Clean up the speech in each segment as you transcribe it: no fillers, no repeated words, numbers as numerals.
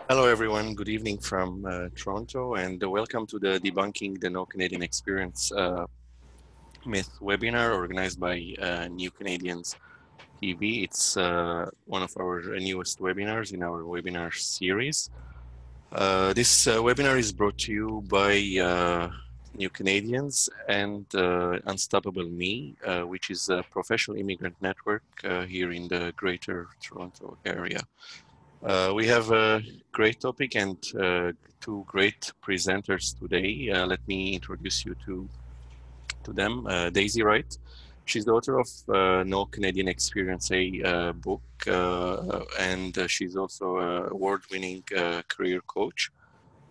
Hello, everyone. Good evening from Toronto, and welcome to the Debunking the No Canadian Experience Myth webinar organized by New Canadians TV. It's one of our newest webinars in our webinar series. This webinar is brought to you by New Canadians and Unstoppable Me, which is a professional immigrant network here in the Greater Toronto area. We have a great topic and two great presenters today. Let me introduce you to them. Daisy Wright. She's the author of No Canadian Experience, a book, and she's also an award-winning career coach.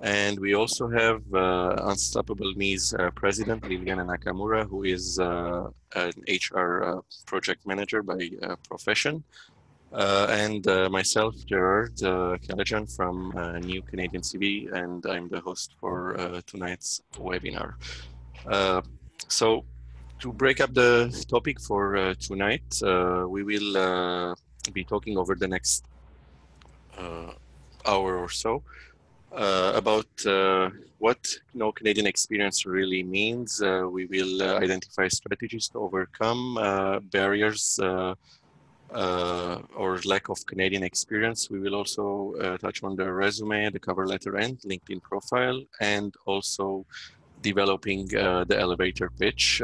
And we also have Unstoppable Me's president, Liliana Nakamura, who is an HR project manager by profession. And myself, Gerard Kalajan from New Canadian CV, and I'm the host for tonight's webinar. So to break up the topic for tonight, we will be talking over the next hour or so about what No Canadian Experience really means. We will identify strategies to overcome barriers or lack of Canadian experience. We will also touch on the resume, the cover letter, and LinkedIn profile, and also developing the elevator pitch.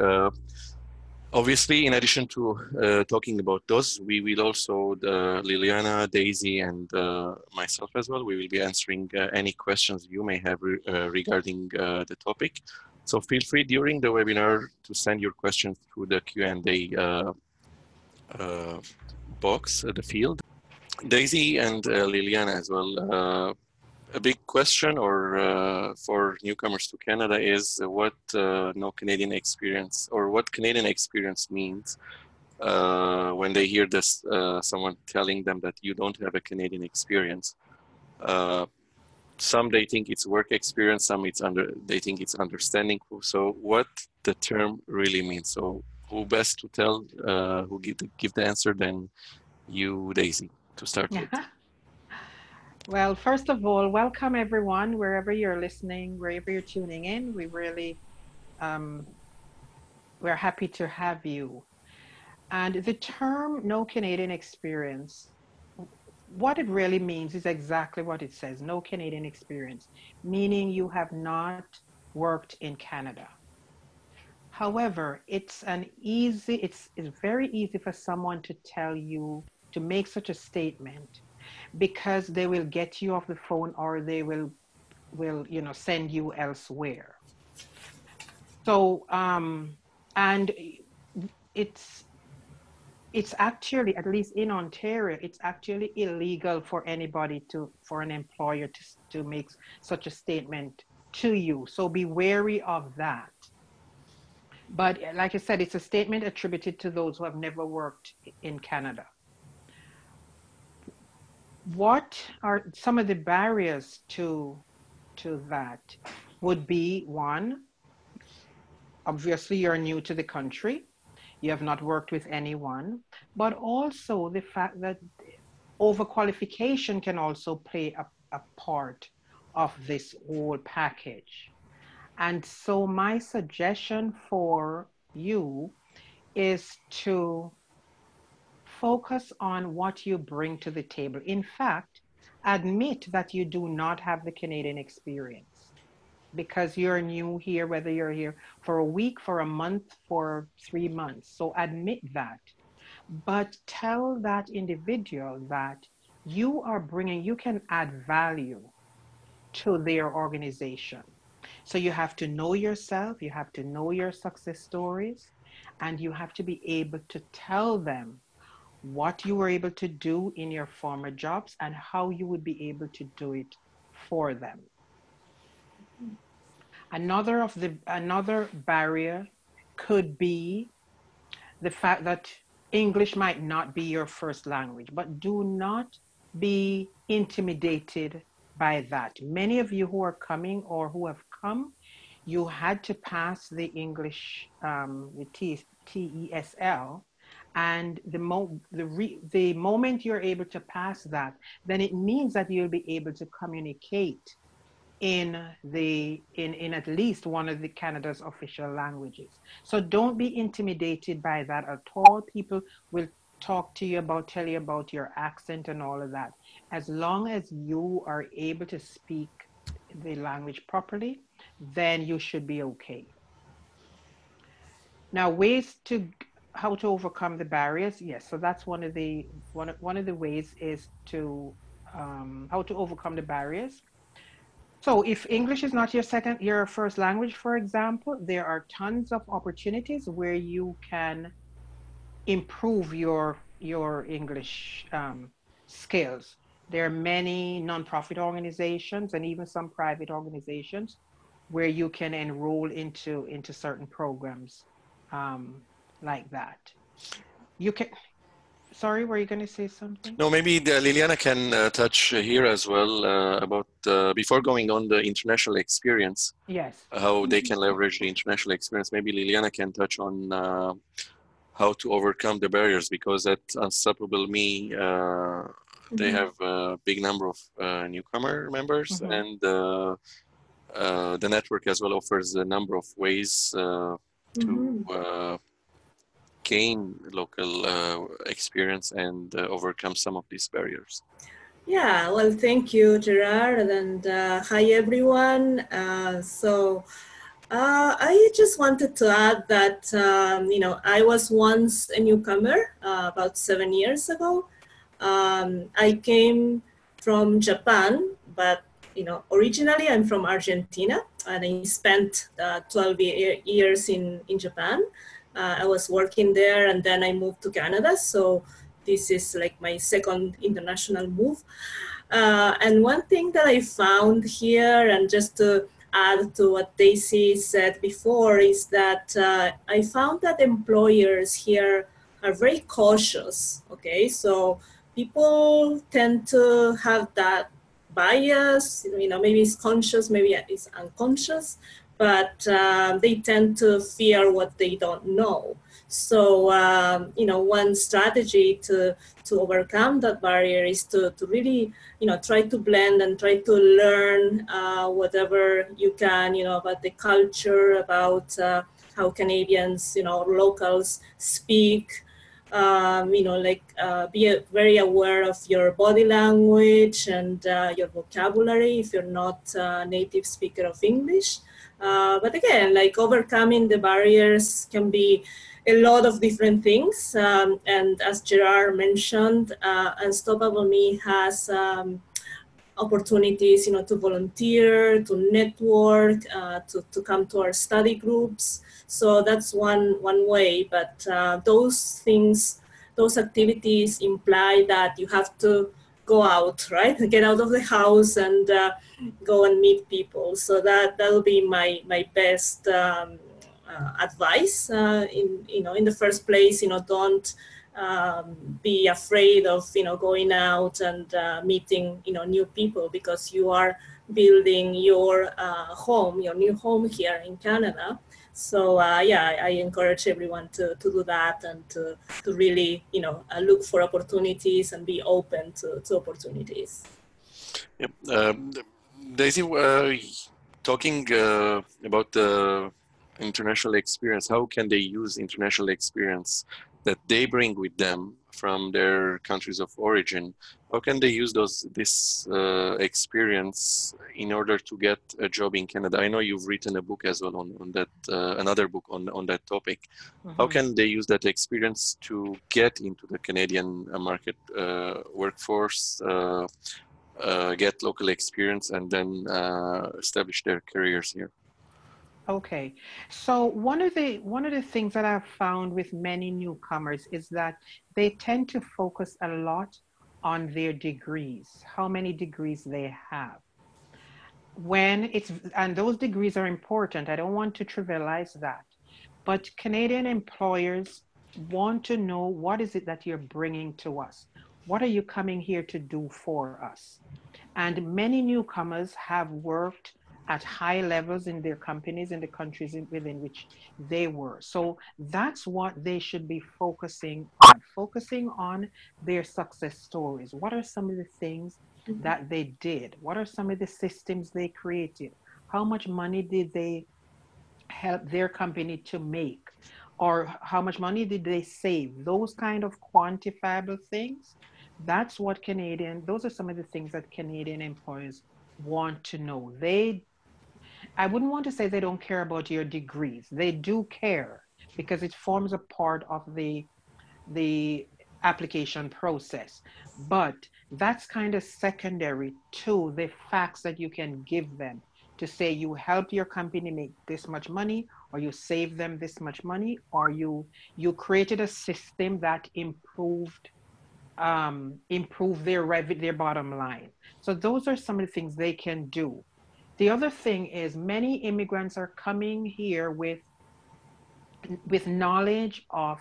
Obviously, in addition to talking about those, we will also, Liliana, Daisy, and myself as well, we will be answering any questions you may have regarding the topic. So feel free during the webinar to send your questions through the Q&A box, the field. Daisy and Liliana as well. A big question or for newcomers to Canada is what no Canadian experience or what Canadian experience means when they hear this, someone telling them that you don't have a Canadian experience. Some they think it's work experience, some they think it's understanding. So what the term really means. So who best to tell, who give the answer than you, Daisy, to start with. Well, first of all, welcome everyone, wherever you're listening, wherever you're tuning in. We're happy to have you. And the term no Canadian experience, what it really means is exactly what it says, no Canadian experience, meaning you have not worked in Canada. However, it's very easy for someone to tell you to make such a statement because they will get you off the phone or they will send you elsewhere. So and it's actually, at least in Ontario, it's actually illegal for an employer to make such a statement to you. So be wary of that. But like I said, it's a statement attributed to those who have never worked in Canada. What are some of the barriers to that? Would be one, obviously you're new to the country, you have not worked with anyone, but also the fact that overqualification can also play a part of this whole package. And so my suggestion for you is to focus on what you bring to the table. In fact, admit that you do not have the Canadian experience because you're new here, whether you're here for a week, for a month, for 3 months. So admit that. But tell that individual that you can add value to their organization. So you have to know yourself, you have to know your success stories, and you have to be able to tell them what you were able to do in your former jobs and how you would be able to do it for them. Another barrier could be the fact that English might not be your first language, but do not be intimidated by that. Many of you who are coming or who have come, you had to pass the English, the TESL, And the moment you're able to pass that, then it means that you'll be able to communicate in at least one of the Canada's official languages. So don't be intimidated by that at all. People will tell you about your accent and all of that. As long as you are able to speak the language properly, then you should be okay. Now, ways to how to overcome the barriers. Yes, so that's one of the ways is to how to overcome the barriers. So if English is not your first language, for example, there are tons of opportunities where you can improve your English skills. There are many nonprofit organizations and even some private organizations where you can enroll into certain programs like that. You can. Sorry, were you going to say something? No, maybe Liliana can touch here as well about before going on the international experience, Yes. how they can leverage the international experience. Maybe Liliana can touch on how to overcome the barriers, because at Unstoppable Me, they have a big number of newcomer members, Mm-hmm. and the network as well offers a number of ways to gain local experience and overcome some of these barriers. Yeah, well, thank you, Gerard, and hi, everyone. I just wanted to add that, I was once a newcomer about 7 years ago. I came from Japan, but, originally I'm from Argentina, and I spent 12 years in Japan. I was working there, and then I moved to Canada. So this is like my second international move. And one thing that I found here, and just to add to what Daisy said before, is that I found that employers here are very cautious. Okay, so people tend to have that bias. Maybe it's conscious, maybe it's unconscious, but they tend to fear what they don't know. So, one strategy to overcome that barrier is to really, try to blend and try to learn whatever you can, about the culture, about how Canadians, locals speak, be very aware of your body language and your vocabulary if you're not a native speaker of English. But again, like overcoming the barriers can be a lot of different things. And as Gerard mentioned, Unstoppable Me has opportunities, to volunteer, to network, to come to our study groups. So that's one way. But those things, those activities imply that you have to go out, right? Get out of the house and go and meet people. So that'll be my best advice. In the first place, don't be afraid of going out and meeting new people, because you are building your home, your new home here in Canada. So I encourage everyone to do that and to really look for opportunities and be open to opportunities. Yep. Daisy, talking about the international experience, how can they use international experience that they bring with them from their countries of origin? How can they use this experience in order to get a job in Canada? I know you've written a book as well on that, another book on that topic. How can they use that experience to get into the Canadian market workforce, get local experience, and then establish their careers here? Okay, so one of the things that I've found with many newcomers is that they tend to focus a lot on their degrees, how many degrees they have. And those degrees are important. I don't want to trivialize that, but Canadian employers want to know, what is it that you're bringing to us? What are you coming here to do for us? And many newcomers have worked at high levels in their companies, in the countries within which they were. So that's what they should be focusing on their success stories. What are some of the things that they did? What are some of the systems they created? How much money did they help their company to make? Or how much money did they save? Those kind of quantifiable things. That's what those are some of the things that Canadian employers want to know. I wouldn't want to say they don't care about your degrees. They do care because it forms a part of the application process. But that's kind of secondary to the facts that you can give them to say you helped your company make this much money, or you saved them this much money, or you created a system that improved their bottom line. So those are some of the things they can do. The other thing is many immigrants are coming here with knowledge of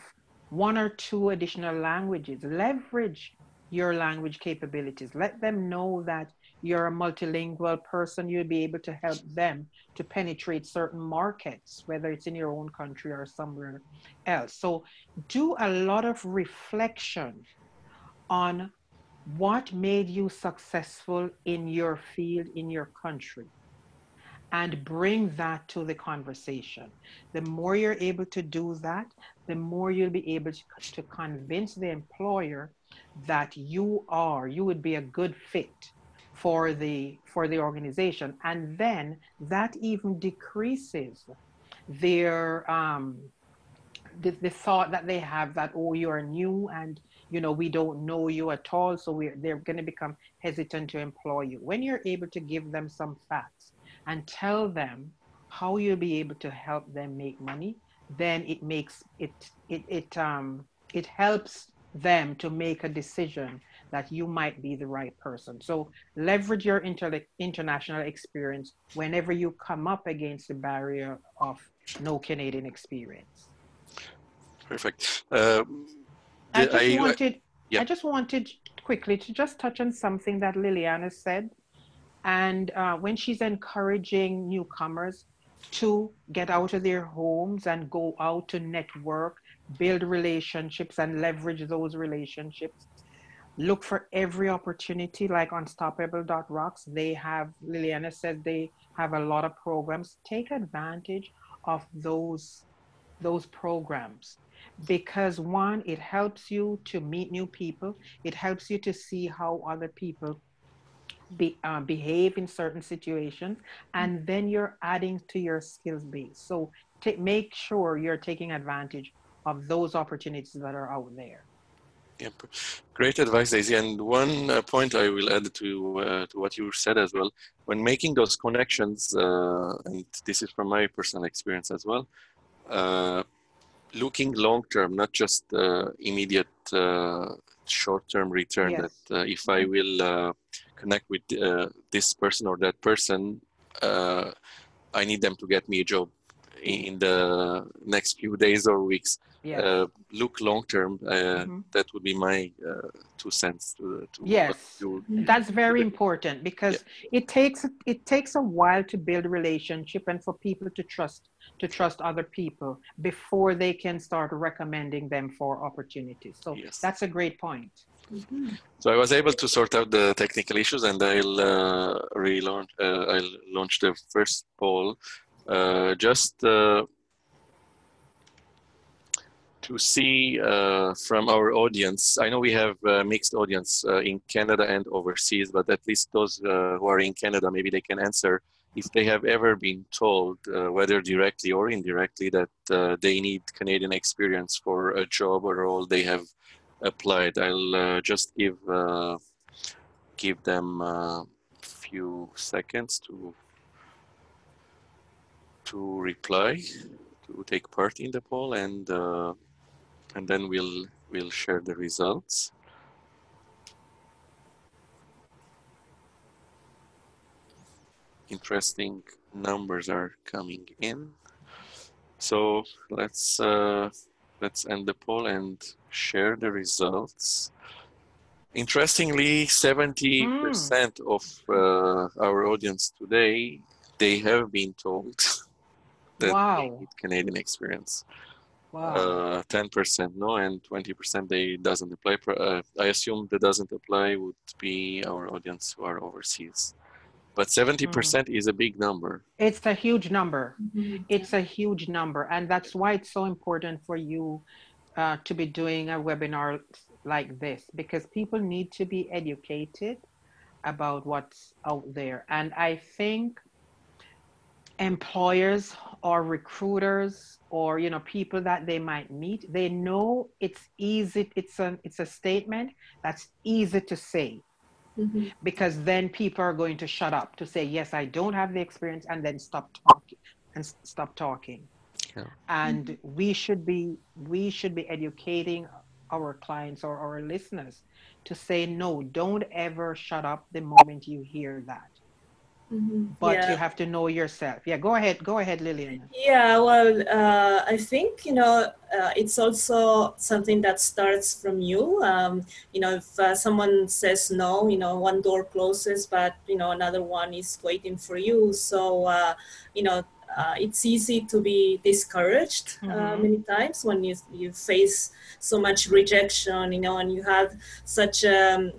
one or two additional languages. Leverage your language capabilities. Let them know that you're a multilingual person. You'll be able to help them to penetrate certain markets, whether it's in your own country or somewhere else. So do a lot of reflection on what made you successful in your field, in your country, and bring that to the conversation. The more you're able to do that, the more you'll be able to convince the employer that you would be a good fit for the organization. And then that even decreases their the thought that they have that, oh, you're new and we don't know you at all, so they're going to become hesitant to employ you. When you're able to give them some facts and tell them how you'll be able to help them make money, then it helps them to make a decision that you might be the right person. So leverage your international experience whenever you come up against the barrier of no Canadian experience. Perfect. I just wanted quickly to just touch on something that Liliana said. And when she's encouraging newcomers to get out of their homes and go out to network, build relationships and leverage those relationships, look for every opportunity like unstoppable.rocks. Liliana said they have a lot of programs. Take advantage of those programs, because one, it helps you to meet new people. It helps you to see how other people behave in certain situations, and then you're adding to your skills base. So make sure you're taking advantage of those opportunities that are out there. Yeah, great advice, Daisy. And one point I will add to what you said as well, when making those connections, and this is from my personal experience as well, looking long term, not just immediate short term return. Yes. That if I will connect with this person or that person, I need them to get me a job in the next few days or weeks. Yes. Look long term. That would be my 2 cents to yes, that's very important, because it takes a while to build a relationship and for people to trust other people before they can start recommending them for opportunities. So yes, that's a great point. So I was able to sort out the technical issues, and I'll launch the first poll just to see from our audience. I know we have a mixed audience in Canada and overseas, but at least those who are in Canada, maybe they can answer if they have ever been told, whether directly or indirectly, that they need Canadian experience for a job or role they have applied. I'll just give them a few seconds to reply, to take part in the poll, and then we'll share the results. Interesting numbers are coming in. So let's end the poll and share the results. Interestingly, 70% of our audience today they have been told that they Wow. need Canadian experience. Wow. 10% no, and 20% they doesn't apply. I assume the doesn't apply would be our audience who are overseas. But 70% is a big number. It's a huge number. Yeah. It's a huge number. And that's why it's so important for you to be doing a webinar like this, because people need to be educated about what's out there. And I think employers or recruiters or people that they might meet, they know it's easy, it's a statement that's easy to say, Mhm. because then people are going to shut up to say, yes, I don't have the experience, and then stop talking. Yeah. And we should be educating our clients or our listeners to say, no, don't ever shut up the moment you hear that. But you Yeah. have to know yourself. Yeah, go ahead, Lillian. Yeah, well, I think, it's also something that starts from you. If someone says no, one door closes, but, another one is waiting for you. So, you know, it's easy to be discouraged Mm-hmm. many times when you face so much rejection, and you have such a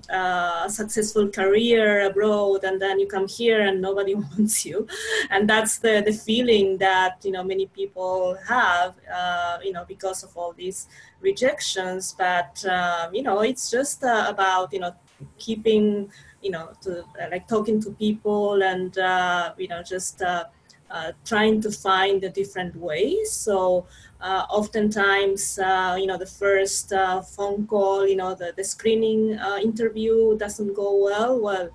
successful career abroad, and then you come here and nobody wants you. And that's the feeling that many people have because of all these rejections. But it's just about keeping to like talking to people, and just trying to find the different ways. So oftentimes the first phone call, the screening interview doesn't go well.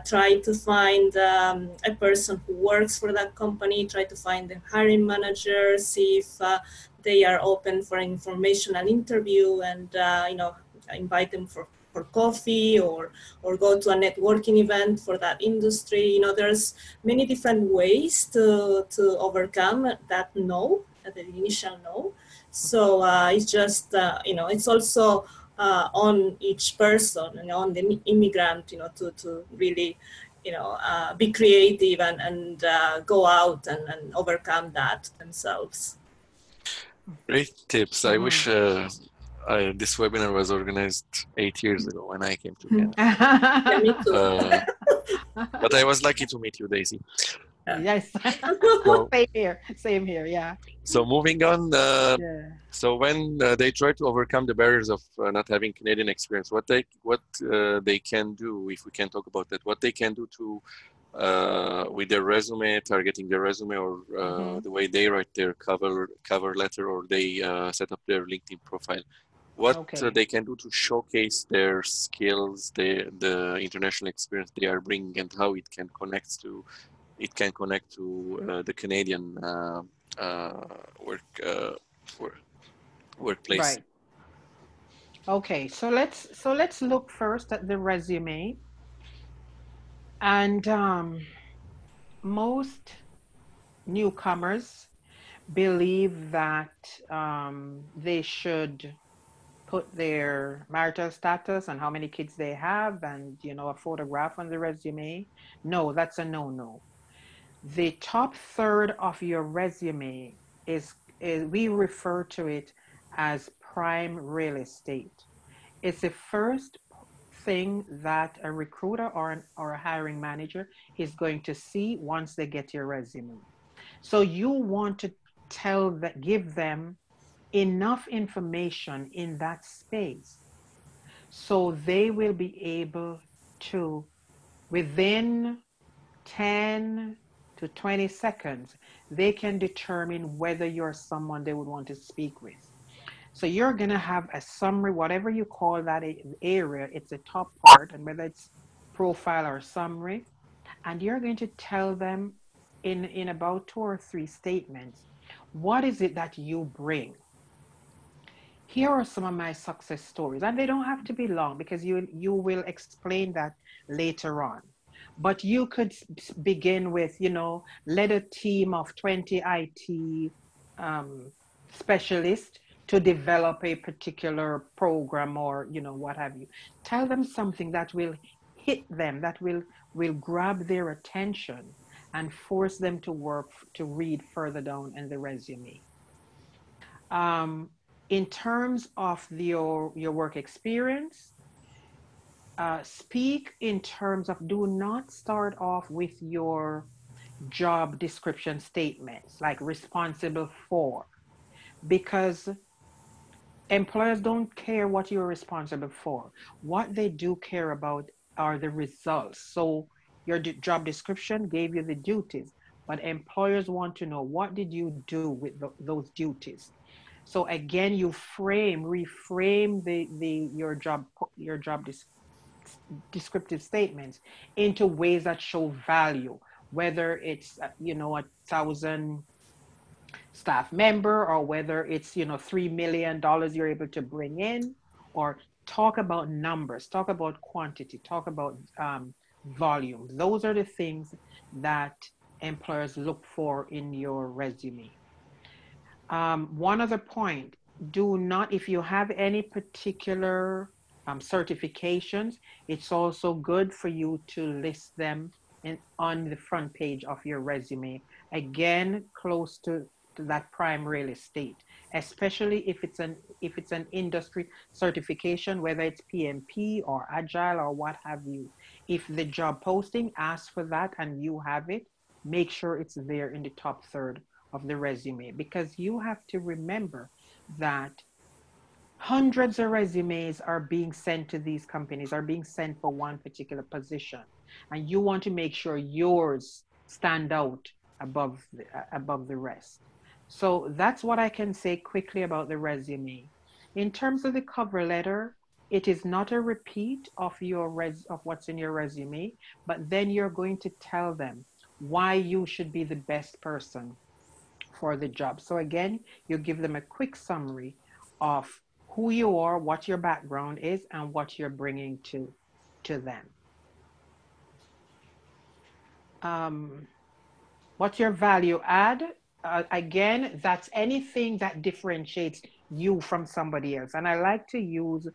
Try to find a person who works for that company, try to find the hiring manager, see if they are open for an informational interview, and invite them for coffee, or go to a networking event for that industry. There's many different ways to overcome that no, the initial no. So it's just it's also on each person, on the immigrant, to really, be creative, and go out and overcome that themselves. Great tips. I wish Mm-hmm. this webinar was organized 8 years ago when I came to Mhm. Canada. Yeah, me too. But I was lucky to meet you, Daisy. Yeah. Yes. So, Same here. Yeah. so moving on. Yeah. So when they try to overcome the barriers of not having Canadian experience, what they can do, if we can talk about that, what they can do to with their resume, targeting their resume, or Mm-hmm. the way they write their cover letter, or they set up their LinkedIn profile. What Okay. they can do to showcase their skills, the international experience they are bringing, and how it can connect to the Canadian uh, work workplace. Right. Okay. So let's look first at the resume. And most newcomers believe that they should put their marital status and how many kids they have, and a photograph on the resume. No, that's a no-no. The top third of your resume is we refer to it as prime real estate. It's the first thing that a recruiter or a hiring manager is going to see once they get your resume. So you want to give them enough information in that space so they will be able to, within 10 to 20 seconds, they can determine whether you're someone they would want to speak with. So you're going to have a summary, whatever you call that area, it's the top part, and whether it's profile or summary, and you're going to tell them in about 2 or 3 statements, what is it that you bring? Here are some of my success stories, and they don't have to be long because you will explain that later on. But you could begin with, led a team of 20 IT um, specialists to develop a particular program, or what have you. Tell them something that will hit them, that will grab their attention, and force them to to read further down in the resume. In terms of your work experience, speak in terms of, do not start off with your job description statements like responsible for, because employers don't care what you're responsible for. What they do care about are the results. So your job description gave you the duties, but employers want to know, what did you do with those duties? So again, you reframe your job descriptive statements into ways that show value, whether it's 1,000 staff member, or whether it's $3 million you're able to bring in, or talk about numbers, talk about quantity, talk about volume. Those are the things that employers look for in your resume. One other point, do not, if you have any particular certifications, it's also good for you to list them on the front page of your resume, again, close to that prime real estate, especially if it's an industry certification, whether it's PMP or Agile or what have you. If the job posting asks for that and you have it, make sure it's there in the top third of the resume, because you have to remember that hundreds of resumes are being sent to these companies, are being sent for one particular position, and you want to make sure yours stand out above the rest. So that's what I can say quickly about the resume. In terms of the cover letter, it is not a repeat of of what's in your resume, but then you're going to tell them why you should be the best person for the job. So again, you give them a quick summary of who you are, what your background is, and what you're bringing to them. What's your value add? Again, that's anything that differentiates you from somebody else. And I like to use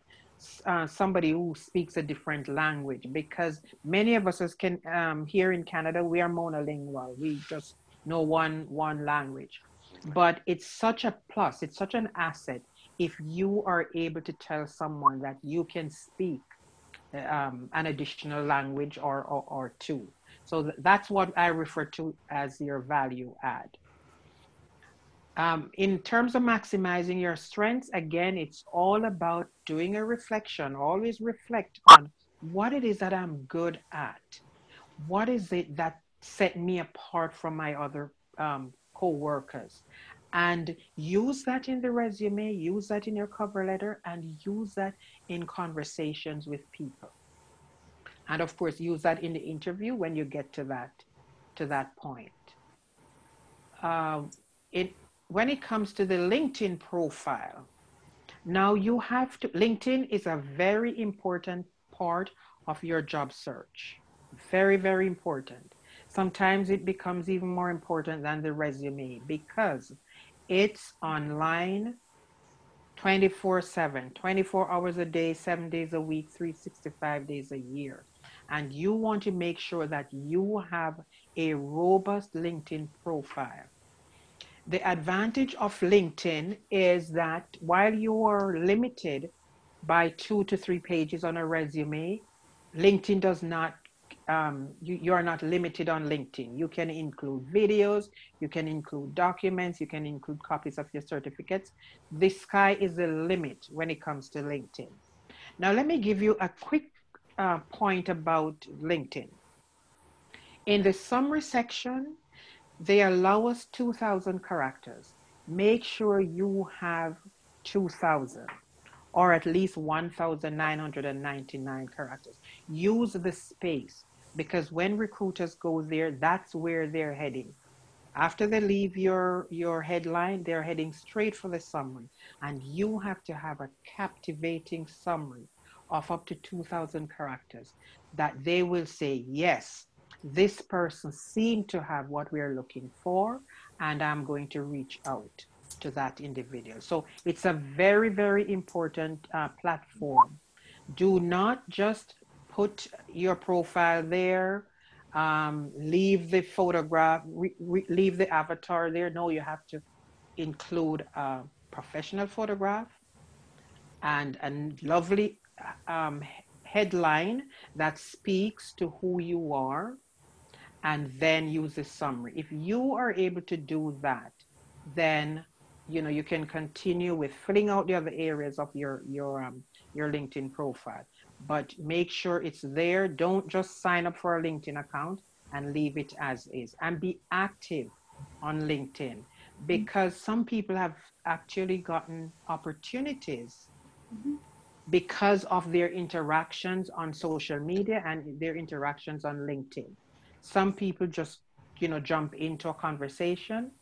somebody who speaks a different language, because many of us can here in Canada, we are monolingual. We just know one language. But it's such a plus, it's such an asset if you are able to tell someone that you can speak an additional language or two. So that's what I refer to as your value add. In terms of maximizing your strengths, again, it's all about doing a reflection. Always reflect on what it is that I'm good at. What is it that set me apart from my other co-workers? And use that in the resume, use that in your cover letter, and use that in conversations with people. And of course, use that in the interview when you get to that point. When it comes to the LinkedIn profile, now you have to, LinkedIn is a very important part of your job search. Very, very important. Sometimes it becomes even more important than the resume, because it's online 24/7, 24 hours a day, 7 days a week, 365 days a year. And you want to make sure that you have a robust LinkedIn profile. The advantage of LinkedIn is that while you are limited by 2 to 3 pages on a resume, LinkedIn does not, you are not limited on LinkedIn. You can include videos, you can include documents, you can include copies of your certificates. The sky is the limit when it comes to LinkedIn. Now, let me give you a quick point about LinkedIn. In the summary section, they allow us 2,000 characters. Make sure you have 2,000 or at least 1,999 characters. Use the space, because when recruiters go there, that's where they're heading. After they leave your headline, they're heading straight for the summary. And you have to have a captivating summary of up to 2,000 characters that they will say, yes, this person seemed to have what we're looking for, and I'm going to reach out to that individual. So it's a very, very important platform. Do not just put your profile there Leave the photograph, leave the avatar there. No, you have to include a professional photograph and a lovely um, headline that speaks to who you are, and then use a summary. If you are able to do that, then you can continue with filling out the other areas of your LinkedIn profile. But make sure it's there. Don't just sign up for a LinkedIn account and leave it as is. And be active on LinkedIn, because some people have actually gotten opportunities because of their interactions on social media and their interactions on LinkedIn. Some people just, jump into a conversation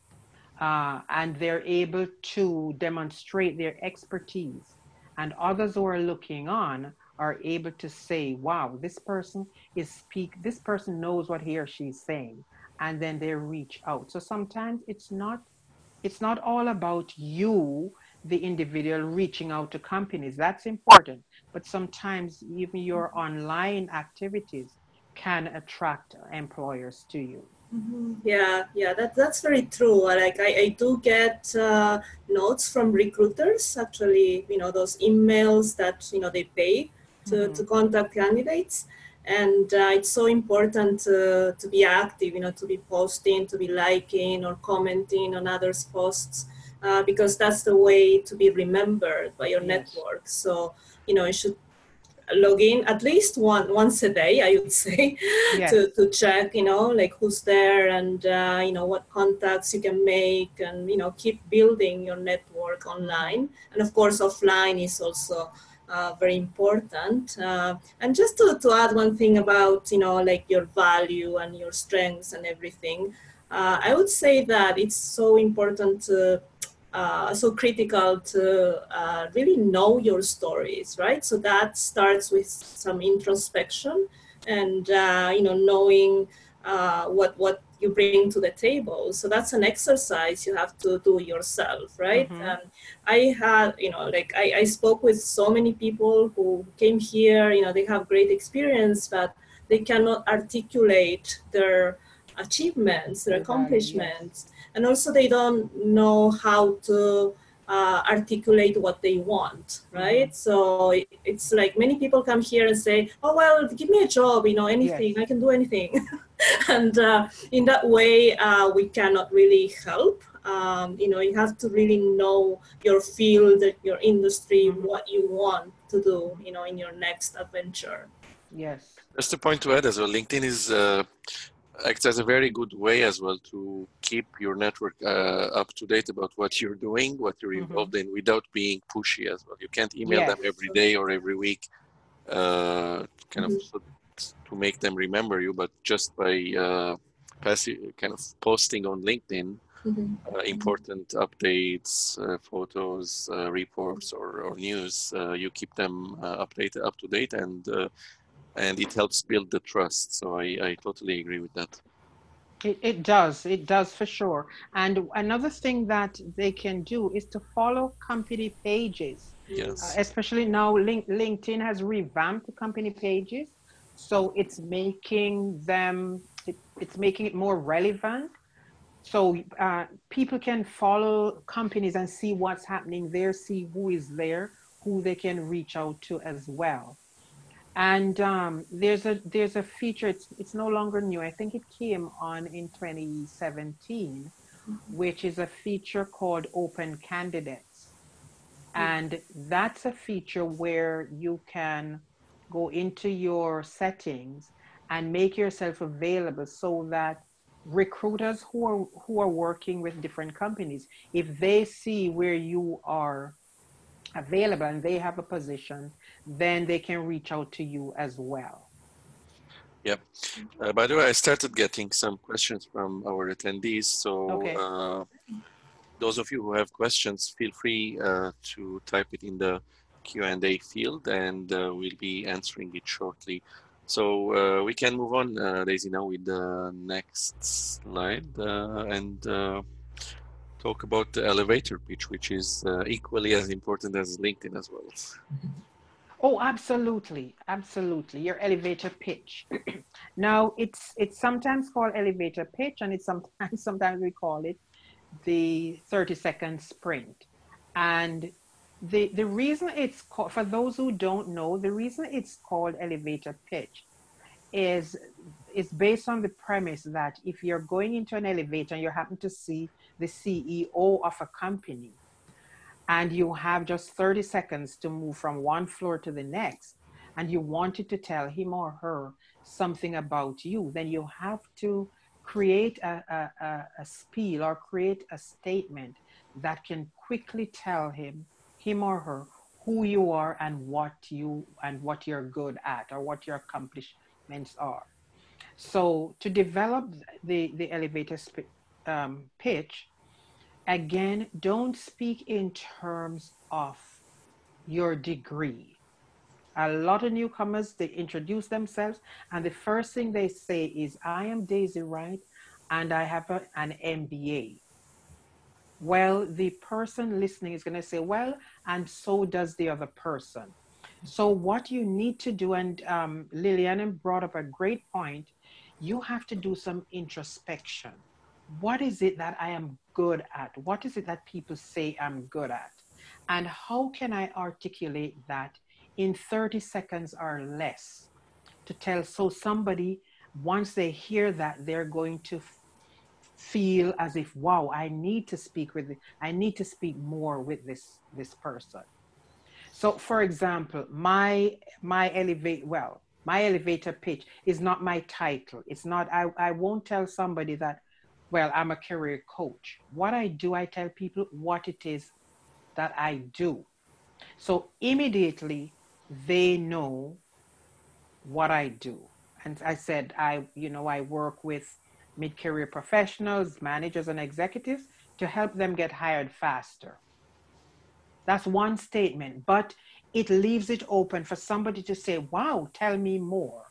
and they're able to demonstrate their expertise. And others who are looking on are able to say, wow, this person knows what he or she is saying. And then they reach out. So sometimes it's not all about you, the individual, reaching out to companies. That's important. But sometimes even your online activities can attract employers to you. Yeah, that's very true. Like I do get notes from recruiters, actually, those emails that, they pay to contact candidates. And it's so important to be active, to be posting, to be liking or commenting on others' posts, because that's the way to be remembered by your network. So, you should log in at least once a day, I would say, to check, like who's there and, what contacts you can make, and, keep building your network online. And of course, offline is also very important. And just to add one thing about, like your value and your strengths and everything, I would say that it's so important to so critical to really know your stories, right? So that starts with some introspection and knowing what you bring to the table. So that's an exercise you have to do yourself, right? I had, like I spoke with so many people who came here. They have great experience, but they cannot articulate their achievements, their accomplishments. And also they don't know how to articulate what they want, right? So it's like many people come here and say, oh, well, give me a job, anything, I can do anything. And in that way, we cannot really help. You have to really know your field, your industry, what you want to do, in your next adventure. Yes. Just a point to add as well, LinkedIn is acts as a very good way as well to keep your network up to date about what you're doing, what you're involved in, without being pushy as well. You can't email them every day or every week, kind of to make them remember you, but just by passive kind of posting on LinkedIn important updates, photos, reports, or news, you keep them updated, up to date, and it helps build the trust. So I totally agree with that. It does for sure. And another thing that they can do is to follow company pages. Yes. Especially now, LinkedIn has revamped the company pages, so it's making it more relevant. So people can follow companies and see what's happening there, see who is there, who they can reach out to as well. And there's a feature. It's no longer new. I think it came on in 2017, which is a feature called Open Candidates, and that's a feature where you can go into your settings and make yourself available so that recruiters who are working with different companies, if they see where you are available and they have a position, then they can reach out to you as well. Yep. By the way, I started getting some questions from our attendees. So those of you who have questions, feel free to type it in the Q&A field, and we'll be answering it shortly. So we can move on, Daisy, now with the next slide and talk about the elevator pitch, which is equally as important as LinkedIn as well. Oh, absolutely, absolutely. Your elevator pitch. Now, it's sometimes called elevator pitch, and it's sometimes we call it the 30-second sprint. And the reason it's called, for those who don't know, the reason it's called elevator pitch is based on the premise that if you're going into an elevator and you happen to see the CEO of a company, and you have just 30 seconds to move from one floor to the next, and you wanted to tell him or her something about you, then you have to create a spiel or create a statement that can quickly tell him or her who you are and what you're good at or what your accomplishments are. So to develop the elevator pitch, again, don't speak in terms of your degree. A lot of newcomers, they introduce themselves, and the first thing they say is, I am Daisy Wright, and I have an MBA. Well, the person listening is going to say, well, and so does the other person. So what you need to do, and Liliana brought up a great point, you have to do some introspection. What is it that I am good at? What is it that people say I'm good at? And how can I articulate that in 30 seconds or less to tell, so somebody, once they hear that, they're going to feel as if, wow, I need to speak more with this person. So for example, my elevator pitch is not my title. It's not, I won't tell somebody that, well, I'm a career coach. What I do, I tell people what it is that I do. So immediately they know what I do. And I said, I work with mid-career professionals, managers, and executives to help them get hired faster. That's one statement, but it leaves it open for somebody to say, wow, tell me more.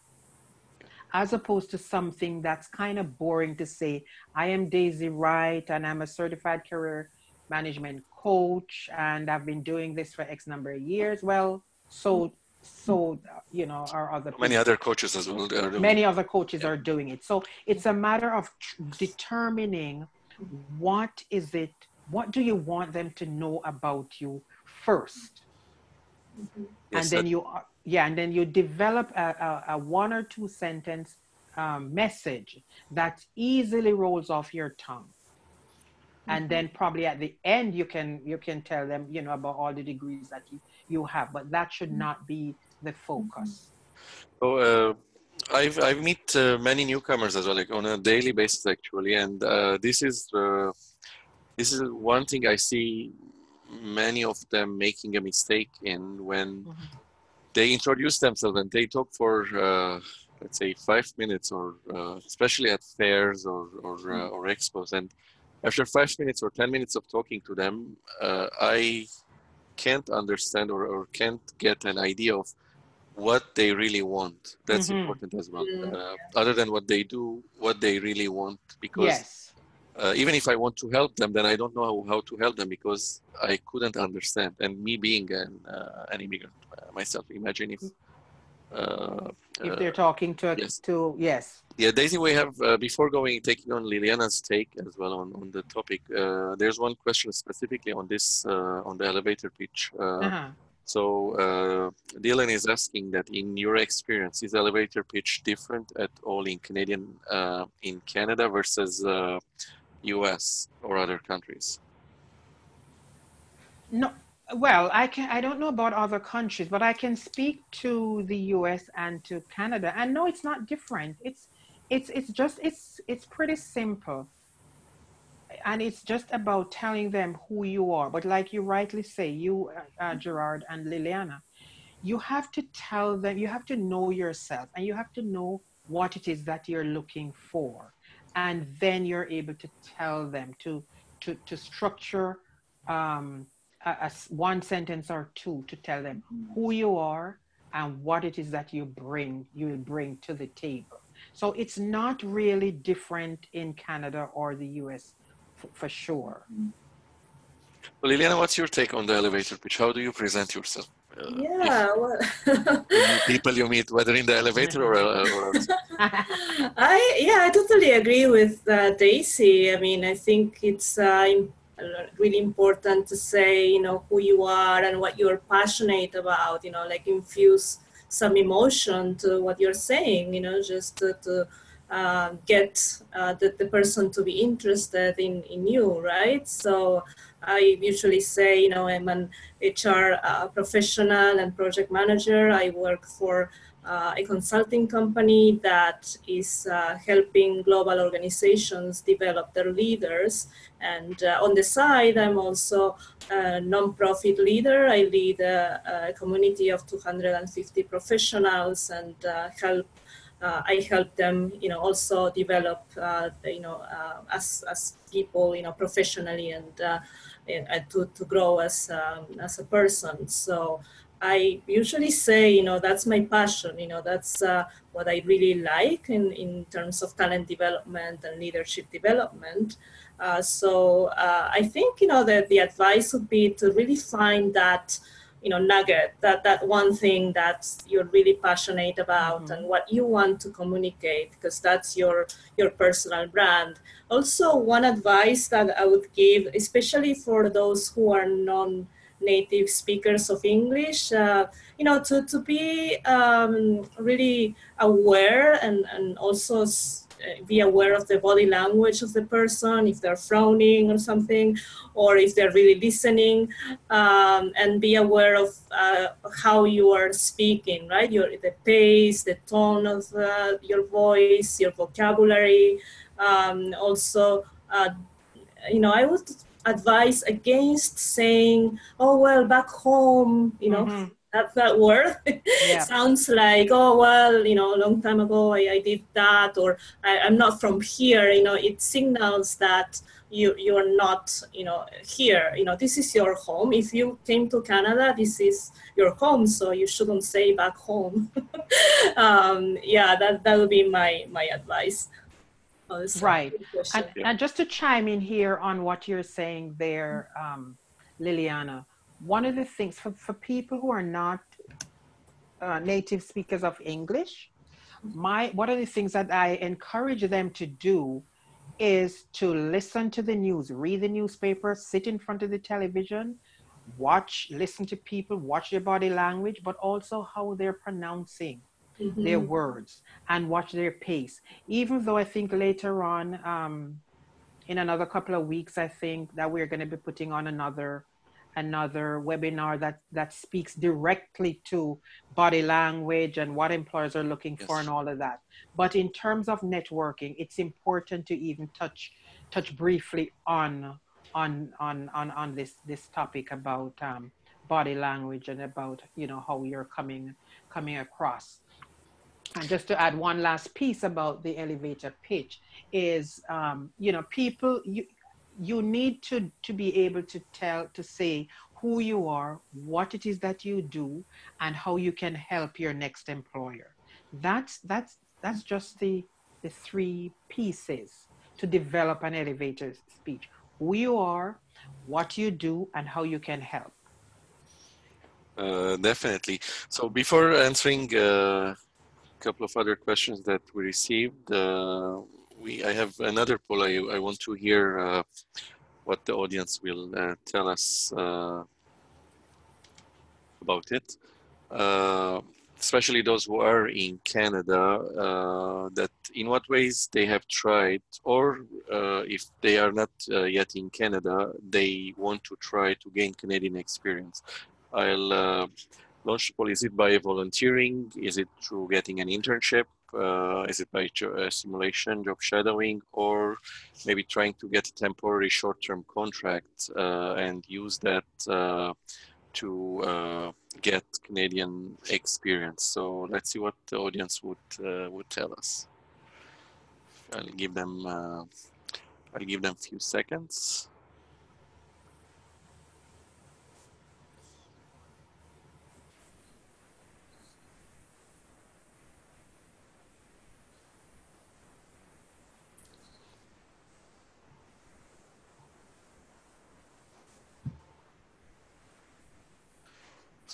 As opposed to something that's kind of boring to say, I am Daisy Wright and I'm a certified career management coach and I've been doing this for X number of years. Well, so our other people. Many other coaches as well. Many other coaches are doing it. So it's a matter of determining what do you want them to know about you first? Yes, and then you develop a one or two sentence message that easily rolls off your tongue. And then probably at the end you can tell them about all the degrees that you have, but that should not be the focus. So I've met many newcomers as well, like on a daily basis actually, and this is one thing I see many of them making a mistake in when they introduce themselves and they talk for let's say 5 minutes, or especially at fairs or expos, and after 5 minutes or 10 minutes of talking to them, I can't understand or can't get an idea of what they really want. That's important as well. Other than what they do, what they really want, because yes. Even if I want to help them, then I don't know how to help them because I couldn't understand. And me being an immigrant myself, imagine if they're talking to yes. Yeah, Daisy, we have before taking on Liliana's take as well on the topic. There's one question specifically on this on the elevator pitch. So Dylan is asking that in your experience, is elevator pitch different at all in Canada versus US or other countries? No, well, I don't know about other countries, but I can speak to the US and to Canada. And no, it's not different. It's pretty simple. And it's just about telling them who you are. But like you rightly say, you, Gerard and Liliana, you have to tell them, you have to know yourself and you have to know what it is that you're looking for. And then you're able to tell them to structure one sentence or two to tell them who you are and what it is that you will bring to the table. So it's not really different in Canada or the US for sure. Well, Liliana, what's your take on the elevator pitch? How do you present yourself? If Yeah, well, the new people you meet, whether in the elevator or outside. I totally agree with Daisy. I mean, I think it's really important to say, you know, who you are and what you're passionate about. You know, like infuse some emotion to what you're saying. You know, just to get the person to be interested in you, right? So I usually say, you know, I'm an HR professional and project manager. I work for a consulting company that is helping global organizations develop their leaders. And on the side, I'm also a nonprofit leader. I lead a community of 250 professionals and I help them, you know, also develop, you know, as people, you know, professionally and to grow as a person. So I usually say, you know, that's my passion. You know, that's what I really like in terms of talent development and leadership development. I think, you know, that the advice would be to really find that, you know, nugget, that one thing that you're really passionate about and what you want to communicate, because that's your personal brand. Also, one advice that I would give, especially for those who are non-native speakers of English, you know, to be really aware and also be aware of the body language of the person, if they're frowning or something, or if they're really listening, and be aware of how you are speaking, right? The pace, the tone of your voice, your vocabulary. Also, you know, I would advise against saying, "Oh well, back home," you know. That word Yeah. sounds like, oh well, you know, a long time ago I did that, or I'm not from here. You know, it signals that you're not, you know, here. You know, this is your home. If you came to Canada, this is your home, so you shouldn't say back home. Yeah, that would be my advice. Also, Right. good question. Yeah. And just to chime in here on what you're saying there, Liliana, one of the things for people who are not native speakers of English, one of the things that I encourage them to do is to listen to the news, read the newspaper, sit in front of the television, watch, listen to people, watch their body language, but also how they're pronouncing their Mm-hmm. words and watch their pace. Even though I think later on, in another couple of weeks, I think that we're going to be putting on another webinar that speaks directly to body language and what employers are looking for and Yes. all of that. But in terms of networking, it's important to even touch briefly on this topic about body language and about, you know, how you're coming across. And just to add one last piece about the elevator pitch is, you know, people, you need to be able to say who you are, what it is that you do, and how you can help your next employer. That's just the three pieces to develop an elevator speech: who you are, what you do, and how you can help. Definitely. So before answering a couple of other questions that we received, I have another poll. I want to hear what the audience will tell us about it. Uh, Especially those who are in Canada, that in what ways they have tried, or if they are not yet in Canada, they want to try to gain Canadian experience. I'll launch the poll. Is it by volunteering? Is it through getting an internship? Is it by simulation, job shadowing, or maybe trying to get a temporary short-term contract and use that to get Canadian experience? So let's see what the audience would tell us. I'll give them a few seconds.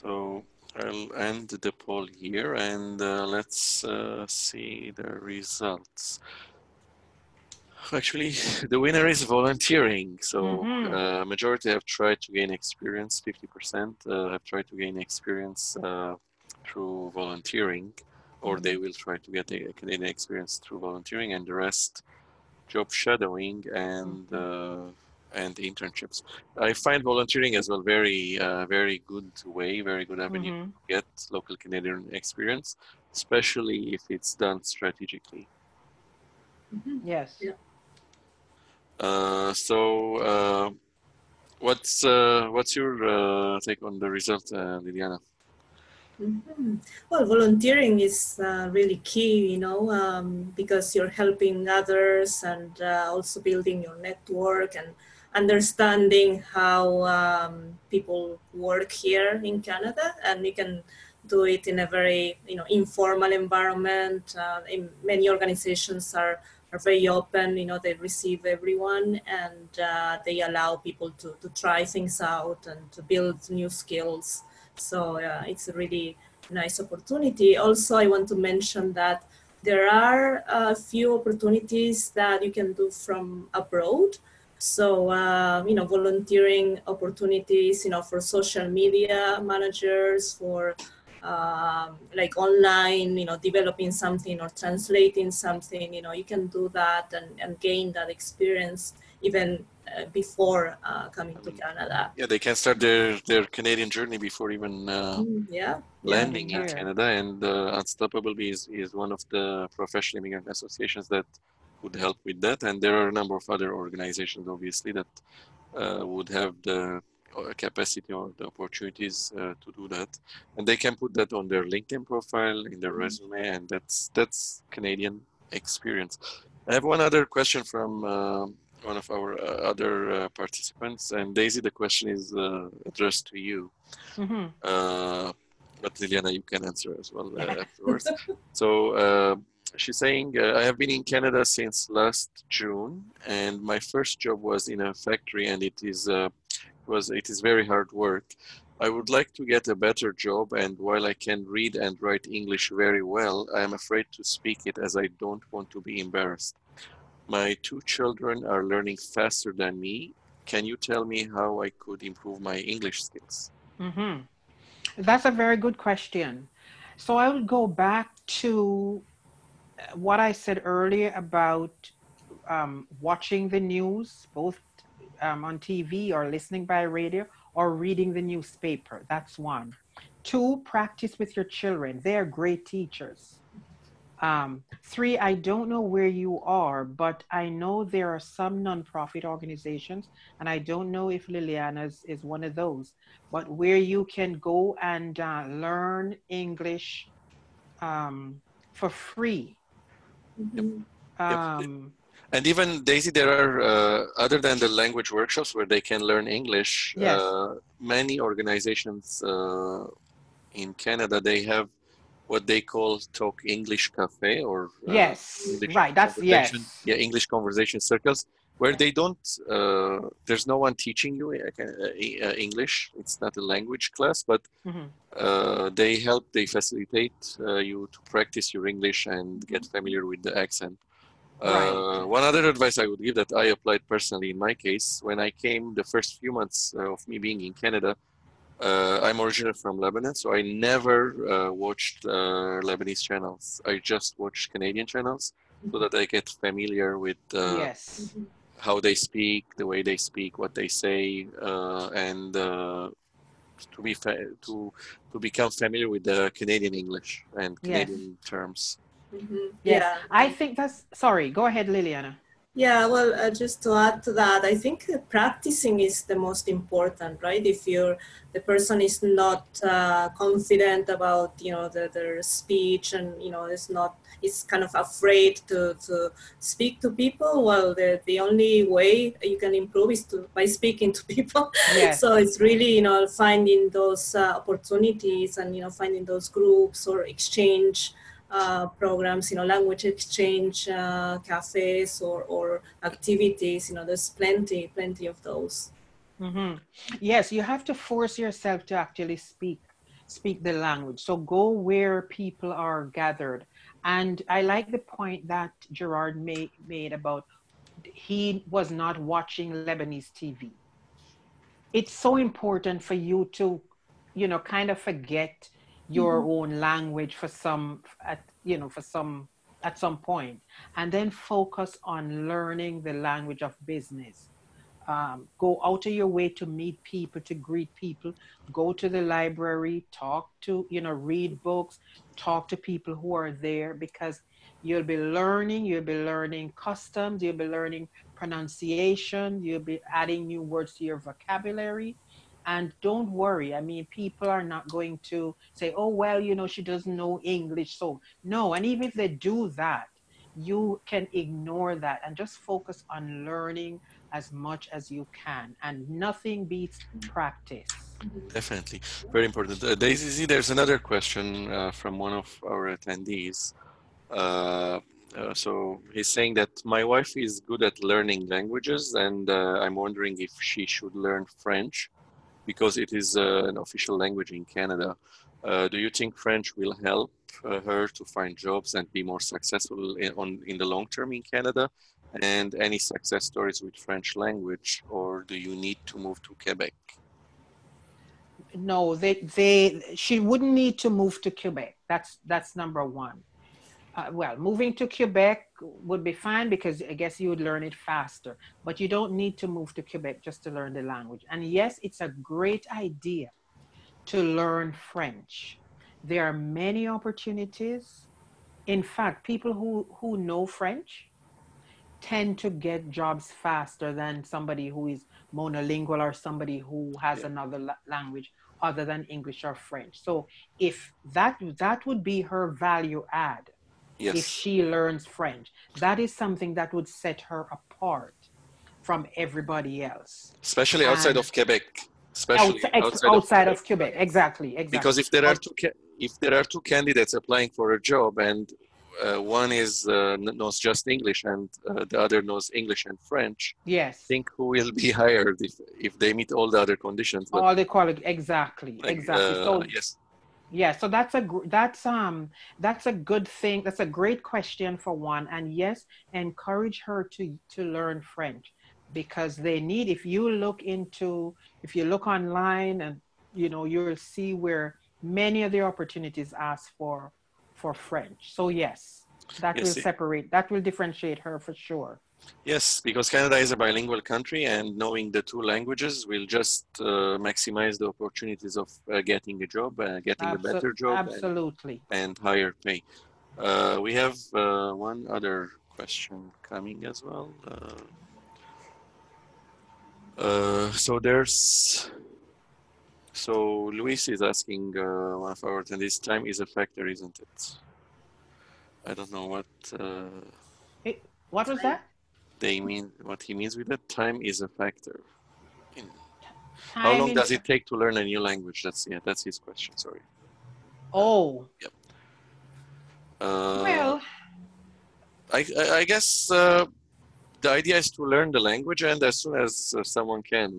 So I'll end the poll here and let's see the results. Actually, the winner is volunteering. So majority have tried to gain experience, 50% have tried to gain experience through volunteering, or they will try to get a Canadian experience through volunteering, and the rest job shadowing and internships. I find volunteering as well very good way, very good avenue to get local Canadian experience, especially if it's done strategically. Yes. Yeah. So what's your take on the result, Liliana? Well, volunteering is really key, because you're helping others and also building your network and understanding how people work here in Canada, and you can do it in a very informal environment. In many organizations are very open, they receive everyone, and they allow people to try things out and to build new skills. So it's a really nice opportunity. Also, I want to mention that there are a few opportunities that you can do from abroad. So, volunteering opportunities, for social media managers, for like online, developing something or translating something, you can do that and gain that experience even before coming to Canada. Yeah, they can start their Canadian journey before even landing in Canada. And Unstoppable is one of the professional immigrant associations that would help with that. And there are a number of other organizations, obviously, that would have the capacity or the opportunities to do that. And they can put that on their LinkedIn profile, in their resume, and that's Canadian experience. I have one other question from one of our other participants, and Daisy, the question is addressed to you. But Liliana, you can answer as well afterwards. So she's saying, I have been in Canada since last June, and my first job was in a factory, and it is very hard work. I would like to get a better job, and while I can read and write English very well, I am afraid to speak it as I don't want to be embarrassed. My 2 children are learning faster than me. Can you tell me how I could improve my English skills? That's a very good question. So I will go back to what I said earlier about watching the news, both on TV or listening by radio or reading the newspaper. That's one. 2, practice with your children. They are great teachers. 3, I don't know where you are, but I know there are some nonprofit organizations, and I don't know if Liliana's is one of those, but where you can go and learn English for free. And even, Daisy, there are, other than the language workshops where they can learn English, many organizations in Canada, they have what they call Talk English Cafe or English conversation, English conversation circles, where they don't, there's no one teaching you English. It's not a language class, but they facilitate you to practice your English and get familiar with the accent. One other advice I would give that I applied personally in my case, when I came the first few months of me being in Canada, I'm originally from Lebanon, so I never watched Lebanese channels. I just watched Canadian channels so that I get familiar with how they speak, the way they speak, what they say, and to become familiar with the Canadian English and Canadian terms. I think that's, sorry, go ahead, Liliana. Yeah, well, just to add to that, I think practicing is the most important, right? If the person is not confident about, their speech and, is kind of afraid to speak to people, well, the only way you can improve is by speaking to people. So it's really, finding those opportunities and, finding those groups or exchange programs, language exchange cafes or activities, there's plenty of those. Yes, you have to force yourself to actually speak. speak the language. So go where people are gathered. And I like the point that Gerard made about he was not watching Lebanese TV. It's so important for you to, kind of forget your own language for some at for some at some point, and then focus on learning the language of business. Go out of your way to meet people, to greet people, go to the library, talk to, read books, talk to people who are there, because you'll be learning customs, you'll be learning pronunciation, you'll be adding new words to your vocabulary. And don't worry, I mean, people are not going to say, oh, well, she doesn't know English. So, no. And even if they do that, you can ignore that and just focus on learning as much as you can. And nothing beats practice. Definitely, very important. Daisy Z, there's another question from one of our attendees. So he's saying that my wife is good at learning languages, and I'm wondering if she should learn French because it is an official language in Canada. Do you think French will help her to find jobs and be more successful in the long term in Canada? And any success stories with French language, or do you need to move to Quebec? No, she wouldn't need to move to Quebec. That's number one. Well, moving to Quebec would be fine because I guess you would learn it faster, but you don't need to move to Quebec just to learn the language. And yes, it's a great idea to learn French. There are many opportunities. In fact, people who know French tend to get jobs faster than somebody who is monolingual or somebody who has another language other than English or French. So if that would be her value add, if Yes, she learns French, that is something that would set her apart from everybody else. especially outside And of Quebec. Especially outside of outside Quebec. of Quebec, exactly, Because exactly. Out, if there are two candidates applying for a job and one is knows just English and the other knows English and French, yes. think who will be hired if they meet all the other conditions. But All the quality, exactly, like exactly. So yes, yeah, so that's a good thing. That's a great question for one. And yes, encourage her to learn French because they need. If you look online, and you'll see where many of the opportunities ask for French. So yes, yes, that will differentiate her for sure. yes, because Canada is a bilingual country, and knowing the two languages will just maximize the opportunities of getting a job, getting a better job, Absolutely. and higher pay. We have one other question coming as well. So Luis is asking one of our attendees, time is a factor, isn't it? I don't know what What was that? what he means with that. Time is a factor. How Time long in. does it take to learn a new language? That's his question. Sorry. Oh. Yep. Well. I guess the idea is to learn the language, and as soon as someone can,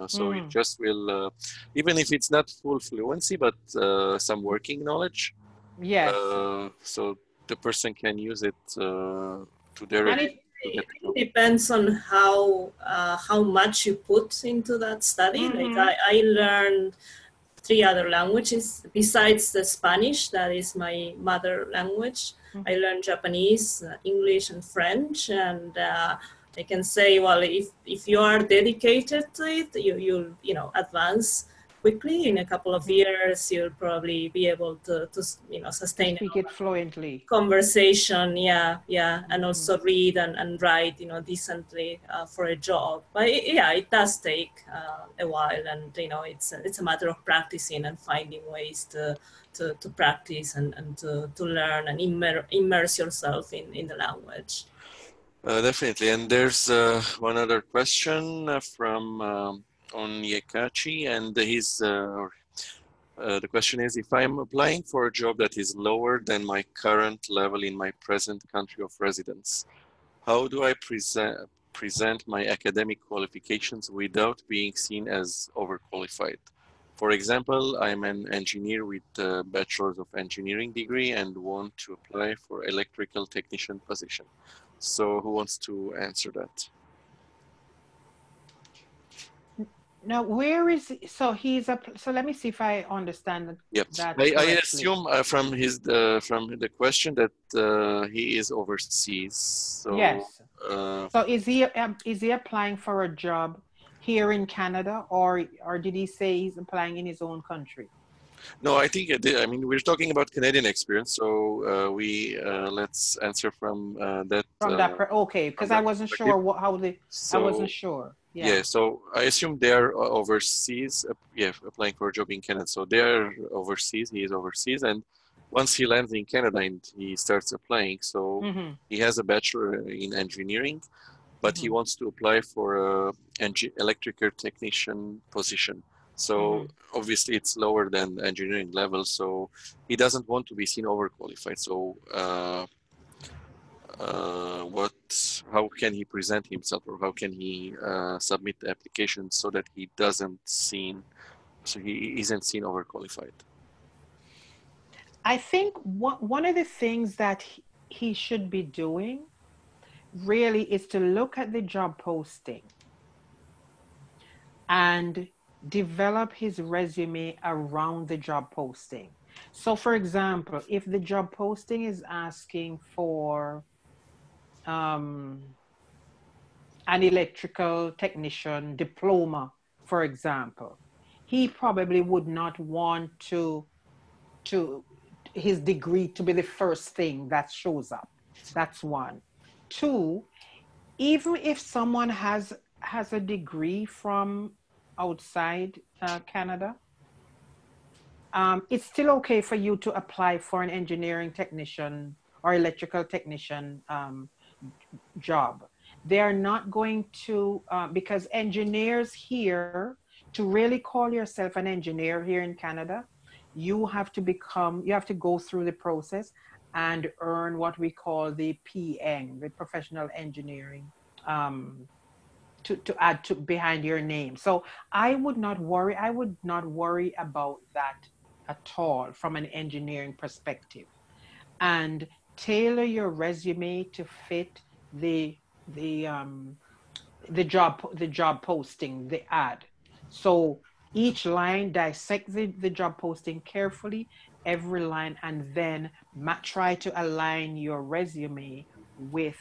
so it just will, even if it's not full fluency, but some working knowledge. Yes. So the person can use it to their And advantage. It depends on how much you put into that study. Like I learned 3 other languages besides the Spanish, that is my mother language. I learned Japanese, English, and French, and I can say, well, if you are dedicated to it, you'll advance quickly. In a couple of years, you'll probably be able to sustain speak it fluently. Conversation, yeah, and also read and write, decently for a job. But it does take a while, and it's a matter of practicing and finding ways to practice and to learn and immerse yourself in the language. Definitely, and there's one other question from Onyekachi, and the question is, if I'm applying for a job that is lower than my current level in my present country of residence, how do I present my academic qualifications without being seen as overqualified? For example, I'm an engineer with a bachelor's of engineering degree and want to apply for electrical technician position. So who wants to answer that? Now, where is so he's a so let me see if I understand Yep. that I correctly. assume from the question that he is overseas. So Yes. uh, So is he applying for a job here in Canada, or did he say he's applying in his own country? no, I think I mean we're talking about Canadian experience. So we let's answer From that okay, from because I that wasn't perspective. sure how the I wasn't So sure. yeah, Yeah. so I assume they're overseas, yeah, applying for a job in Canada. So they're overseas, he is overseas, and once he lands in Canada and he starts applying, so Mm-hmm. he has a bachelor in engineering, but he Mm-hmm. wants to apply for a electrical technician position. So Mm-hmm. obviously it's lower than engineering level, so he doesn't want to be seen overqualified. So how can he present himself, or how can he submit the application so that he isn't seen overqualified? I think one of the things that he should be doing really is to look at the job posting and develop his resume around the job posting. So, for example, if the job posting is asking for um, an electrical technician diploma, for example, he probably would not want to his degree to be the first thing that shows up. That's one. Two, even if someone has a degree from outside Canada, it's still okay for you to apply for an engineering technician or electrical technician job. They are not going to, because engineers here, to really call yourself an engineer here in Canada, you have to go through the process and earn what we call the PN, the professional engineering, um, to add to behind your name. So I would not worry about that at all from an engineering perspective, and tailor your resume to fit the the um the job posting, the ad. So each line, dissect the job posting carefully, every line, and then try to align your resume with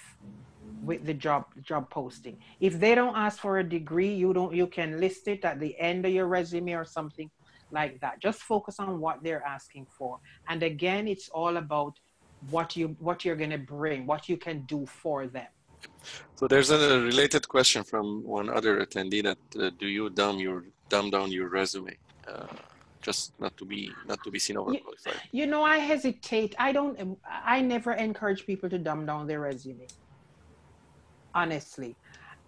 the job posting. If they don't ask for a degree, you can list it at the end of your resume or something like that. Just focus on what they're asking for. And again, it's all about what you're going to bring, what you can do for them. So there's a related question from one other attendee that do you dumb down your resume, uh, just not to be seen You, overqualified? you know, I hesitate. I never encourage people to dumb down their resume, honestly.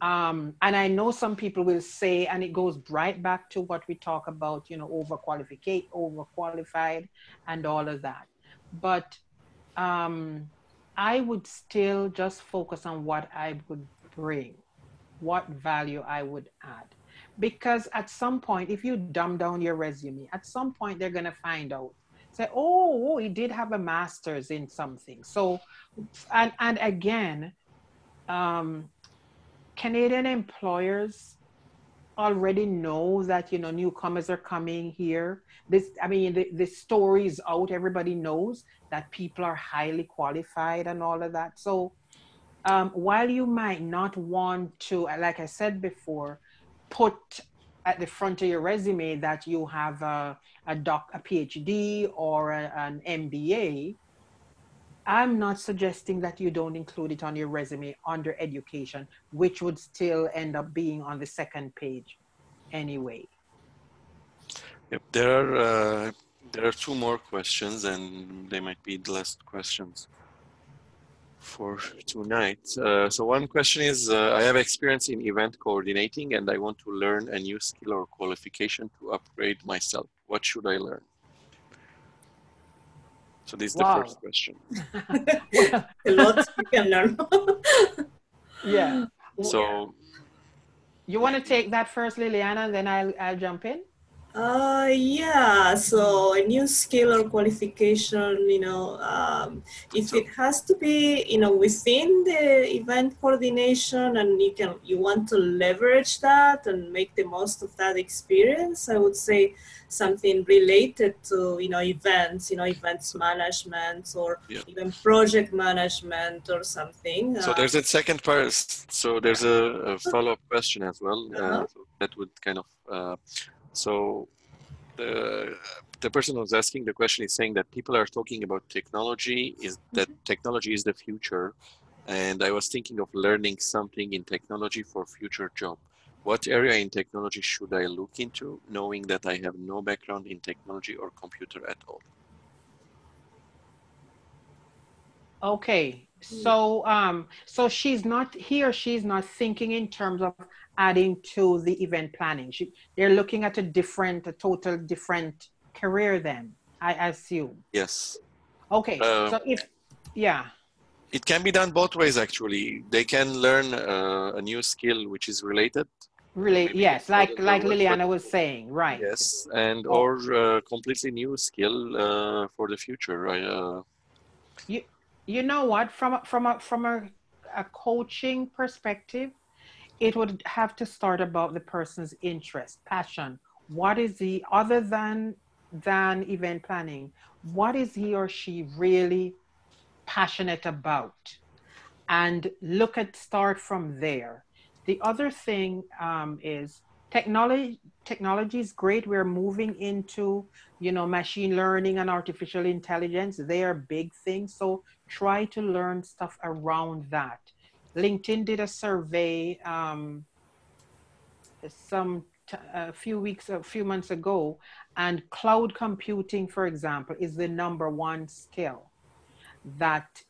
And I know some people will say, and it goes right back to what we talk about, overqualified and all of that. But um, I would still just focus on what I would bring, what value I would add. Because at some point, if you dumb down your resume, at some point they're going to find out. Say, oh, he did have a master's in something. So, and again, um, Canadian employers already know that newcomers are coming here. The story is out. Everybody knows that people are highly qualified and all of that. So while you might not want to, like I said before, put at the front of your resume that you have a PhD or an MBA, I'm not suggesting that you don't include it on your resume under education, which would still end up being on the second page anyway. Yep, there are two more questions, and they might be the last questions for tonight. So one question is, I have experience in event coordinating, and I want to learn a new skill or qualification to upgrade myself. What should I learn? So this is the first Wow. question. Well, A lot you can learn. yeah. So You want to take that first, Liliana, and then I'll jump in? Yeah, so a new skill or qualification, if So it has to be, within the event coordination and you want to leverage that and make the most of that experience, I would say something related to, events management or yeah. even project management or something. So there's a second part. So there's a follow-up question as well. Uh-huh. So that would kind of so the person who's asking the question is saying that people are talking about technology, is that technology is the future, and I was thinking of learning something in technology for future job. What area in technology should I look into, knowing that I have no background in technology or computer at all? Okay, so she's not thinking in terms of adding to the event planning. They're looking at a total different career then, I assume. Yes. Okay, so yeah. It can be done both ways, actually. They can learn a new skill which is related, Really, maybe in yes, like product or what, but Liliana was saying, right. yes, and Oh, or completely new skill for the future. Right? you you know what? From a coaching perspective, it would have to start about the person's interest, passion. What is the other than event planning? What is he or she really passionate about? And start from there. The other thing is technology is great. We're moving into machine learning and artificial intelligence. They are big things, so try to learn stuff around that. LinkedIn did a survey a few months ago, and cloud computing, for example, is the number one skill that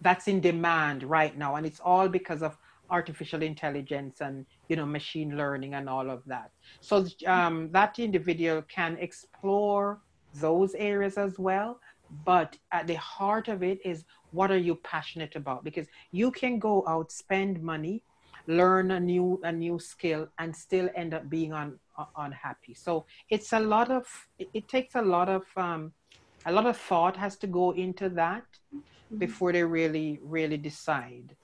that's in demand right now, and it's all because of artificial intelligence and machine learning and all of that. So that individual can explore those areas as well, but at the heart of it is, what are you passionate about? Because you can go out, spend money, learn a new skill, and still end up being unhappy. So it's it takes a lot of thought has to go into that before they really decide.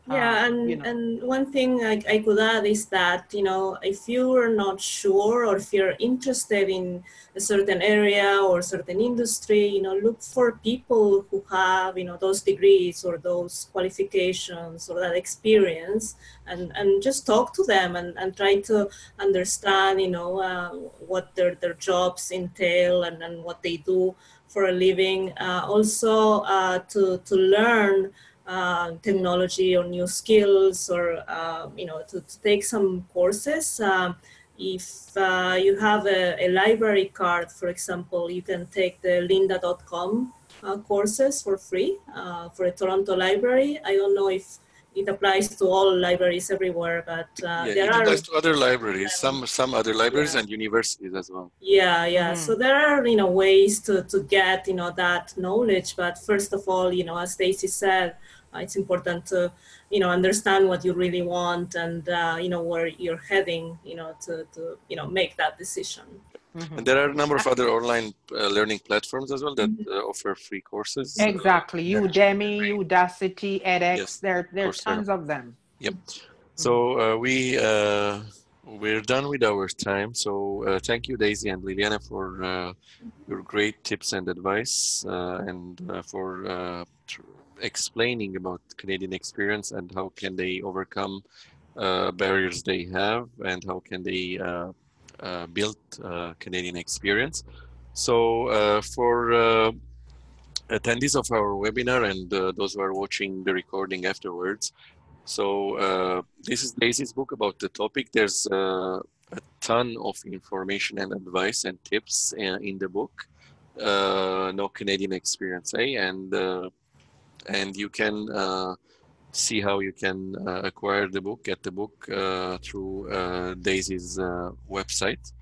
Yeah, and one thing I could add is that, if you're not sure or if you're interested in a certain area or certain industry, look for people who have, those degrees or those qualifications or that experience, and just talk to them and try to understand, what their jobs entail and what they do for a living. Also, to learn technology or new skills, or to take some courses. If you have a library card, for example, you can take the lynda.com courses for free for a Toronto library. I don't know if it applies to all libraries everywhere, but Yeah, there it are applies to other libraries, some other libraries yeah. and universities as well. Yeah. So there are, ways to get, that knowledge. But first of all, as Stacy said, it's important to, understand what you really want and, where you're heading, to make that decision. And there are a number of other online learning platforms as well that offer free courses. Exactly. Udemy, Udacity, edX. Yes, There are Coursera. tons of them. Yep. So we're done with our time. So thank you, Daisy and Liliana, for your great tips and advice, and for explaining about Canadian experience and how can they overcome barriers they have and how can they build Canadian experience. So for attendees of our webinar and those who are watching the recording afterwards, so this is Daisy's book about the topic. There's a ton of information and advice and tips in the book. No Canadian experience, eh? And you can see how you can acquire the book, get the book through Daisy's website,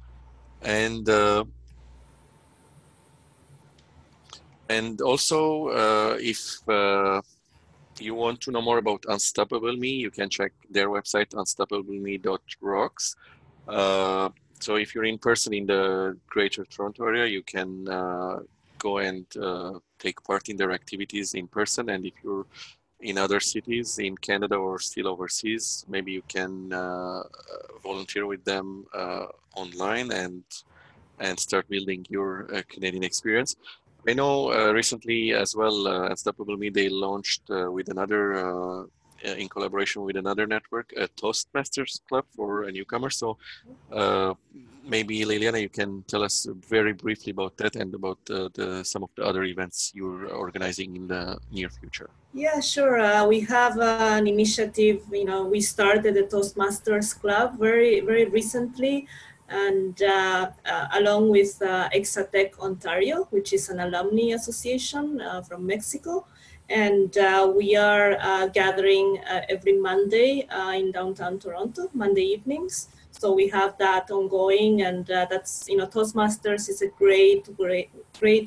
and also if you want to know more about Unstoppable Me, you can check their website, unstoppablemE.rocks. so if you're in person in the Greater Toronto area, you can go and take part in their activities in person. And if you're in other cities in Canada or still overseas, maybe you can volunteer with them online and start building your Canadian experience. I know recently as well, Unstoppable Me, they launched with another, in collaboration with another network, a Toastmasters Club for newcomers. So uh, maybe Liliana, you can tell us very briefly about that and about some of the other events you're organizing in the near future. Yeah, sure. We have an initiative. We started the Toastmasters Club very recently, and along with Exatech Ontario, which is an alumni association from Mexico, and we are gathering every Monday in downtown Toronto, Monday evenings. So we have that ongoing, and that's Toastmasters is a great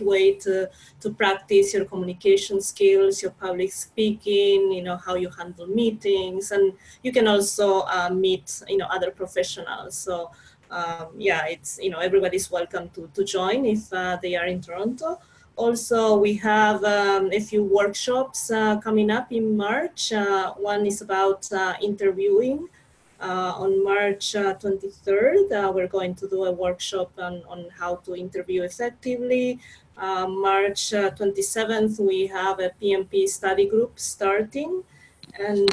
way to practice your communication skills, your public speaking, how you handle meetings, and you can also meet other professionals. So yeah, it's everybody's welcome to join if they are in Toronto. Also, we have a few workshops coming up in March. One is about interviewing. On March 23rd, we're going to do a workshop on how to interview effectively. March 27th, we have a PMP study group starting. And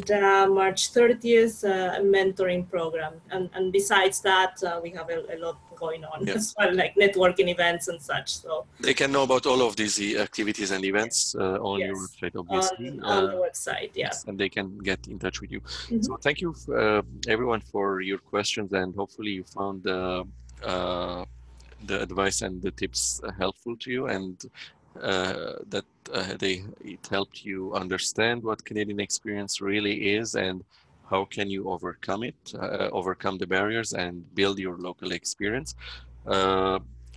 March 30th, a mentoring program. And besides that, we have a lot going on as well, like networking events and such. So they can know about all of these activities and events on your yes, website, obviously. on the website, yeah. Yes, and they can get in touch with you. Mm-hmm. So thank you, everyone, for your questions, and hopefully you found the advice and the tips helpful to you, and that it helped you understand what Canadian experience really is and how can you overcome it, overcome the barriers and build your local experience.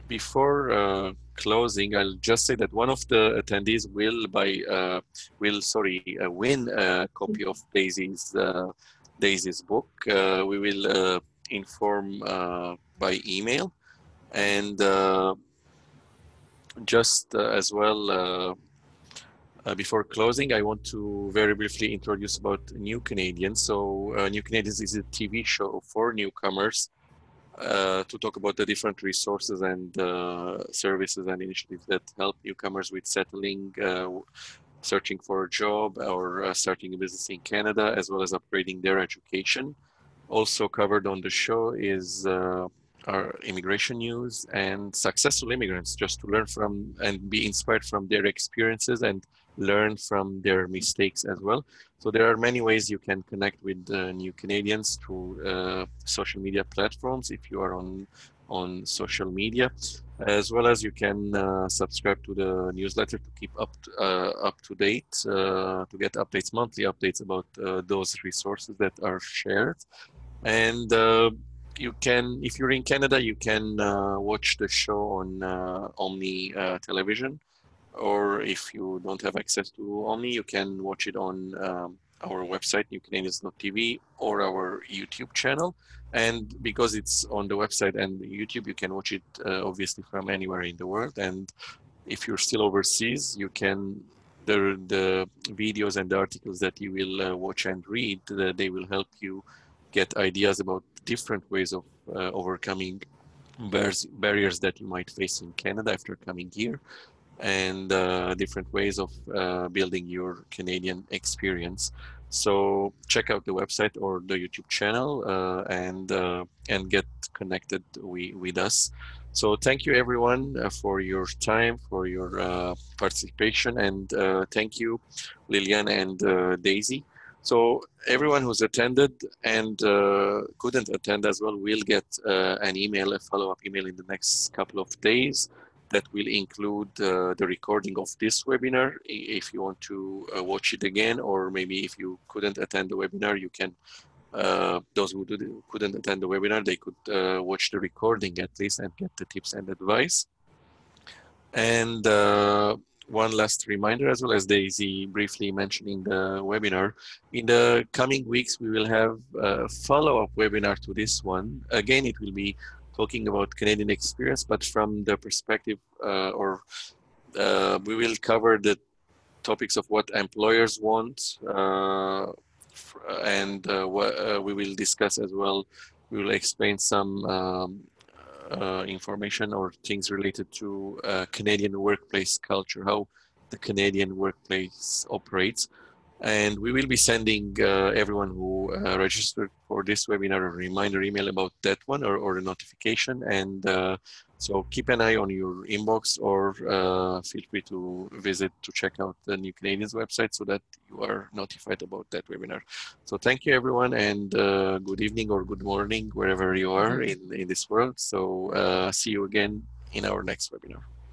Before closing, I'll just say that one of the attendees will win a copy of Daisy's book. We will inform by email. And just as well, before closing, I want to very briefly introduce about New Canadians. So New Canadians is a TV show for newcomers to talk about the different resources and services and initiatives that help newcomers with settling, searching for a job, or starting a business in Canada, as well as upgrading their education. Also covered on the show is our immigration news and successful immigrants, just to learn from and be inspired from their experiences and learn from their mistakes as well. So there are many ways you can connect with New Canadians through social media platforms if you are on social media, as well as you can subscribe to the newsletter to keep up to date, to get updates, monthly updates about those resources that are shared. And you can, if you're in Canada, you can watch the show on Omni television, or if you don't have access to Omni, you can watch it on our website, newcanadians.tv, or our YouTube channel. And because it's on the website and YouTube, you can watch it obviously from anywhere in the world. And if you're still overseas, you can, the videos and the articles that you will watch and read, they will help you get ideas about different ways of overcoming barriers that you might face in Canada after coming here, and different ways of building your Canadian experience. So check out the website or the YouTube channel and get connected with us. So thank you everyone for your time, for your participation, and thank you Lilian and Daisy. So everyone who's attended and couldn't attend as well will get an email, a follow-up email in the next couple of days that will include the recording of this webinar. If you want to watch it again, or maybe if you couldn't attend the webinar, you can, those who couldn't attend the webinar, they could watch the recording at least and get the tips and advice. And one last reminder, as well as Daisy briefly mentioning the webinar, in the coming weeks, we will have a follow-up webinar to this one. Again, it will be talking about Canadian experience, but from the perspective we will cover the topics of what employers want, and we will discuss as well. We will explain some information or things related to Canadian workplace culture, how the Canadian workplace operates. And we will be sending everyone who registered for this webinar a reminder email about that one, or a notification. And so keep an eye on your inbox, or feel free to visit to check out the New Canadians website so that you are notified about that webinar. So thank you, everyone, and good evening or good morning, wherever you are in this world. So see you again in our next webinar.